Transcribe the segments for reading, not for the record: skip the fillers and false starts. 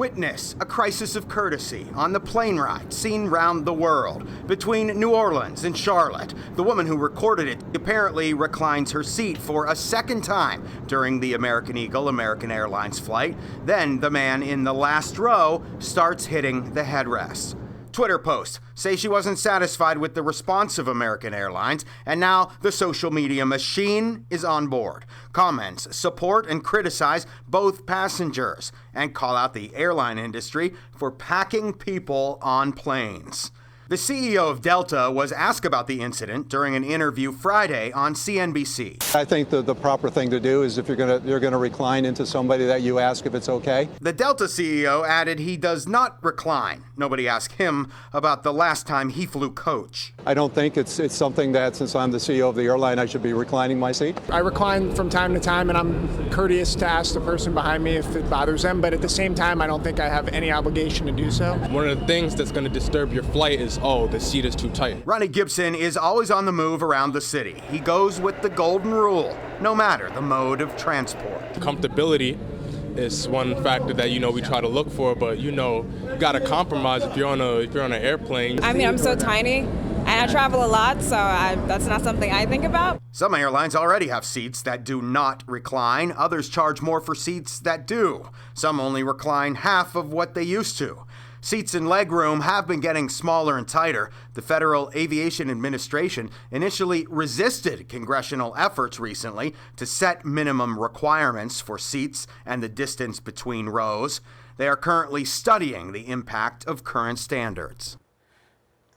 Witness a crisis of courtesy on the plane ride seen round the world between New Orleans and Charlotte. The woman who recorded it apparently reclines her seat for a second time during the American Eagle American Airlines flight. Then the man in the last row starts hitting the headrest. Twitter posts say she wasn't satisfied with the response of American Airlines, and now the social media machine is on board. Comments support and criticize both passengers and call out the airline industry for packing people on planes. The CEO of Delta was asked about the incident during an interview Friday on CNBC. I think the proper thing to do is if you're gonna recline into somebody that you ask if it's okay. The Delta CEO added he does not recline. Nobody asked him about the last time he flew coach. I don't think it's something that, since I'm the CEO of the airline, I should be reclining my seat. I recline from time to time, and I'm courteous to ask the person behind me if it bothers them, but at the same time, I don't think I have any obligation to do so. One of the things that's going to disturb your flight is, oh, the seat is too tight. Ronnie Gibson is always on the move around the city. He goes with the golden rule, no matter the mode of transport. Comfortability is one factor that we try to look for, but you got to compromise if you're on an airplane. I mean, I'm so tiny and I travel a lot, so that's not something I think about. Some airlines already have seats that do not recline. Others charge more for seats that do. Some only recline half of what they used to. Seats and legroom have been getting smaller and tighter. The Federal Aviation Administration initially resisted congressional efforts recently to set minimum requirements for seats and the distance between rows. They are currently studying the impact of current standards.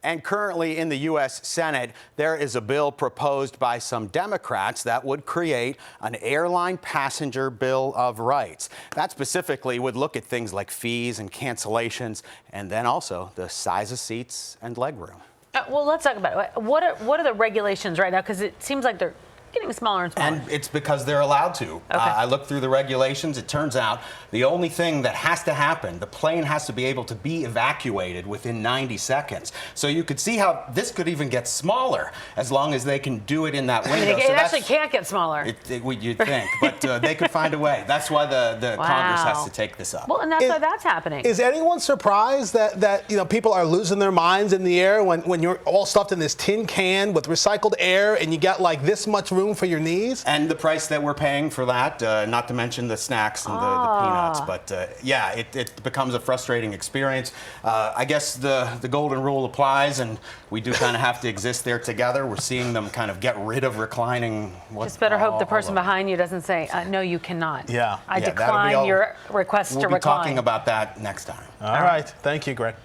And currently in the U.S. Senate, there is a bill proposed by some Democrats that would create an airline passenger bill of rights. That specifically would look at things like fees and cancellations, and then also the size of seats and legroom. Well, let's talk about it. What are the regulations right now? Because it seems like they're getting smaller and smaller. And it's because they're allowed to. Okay. I looked through the regulations. It turns out the only thing that has to happen, the plane has to be able to be evacuated within 90 seconds. So you could see how this could even get smaller as long as they can do it in that window. It actually can't get smaller. You'd think, but they could find a way. That's why the Wow. Congress has to take this up. Well, and that's why that's happening. Is anyone surprised that people are losing their minds in the air when you're all stuffed in this tin can with recycled air and you got like this much room for your knees? And the price that we're paying for that, not to mention the snacks and the peanuts. But yeah, it becomes a frustrating experience. I guess the golden rule applies, and we do kind of have to exist there together. We're seeing them kind of get rid of reclining. Just better hope the person behind you doesn't say, no, you cannot. Yeah. I decline your request to recline. We'll be talking about that next time. All right. Thank you, Greg.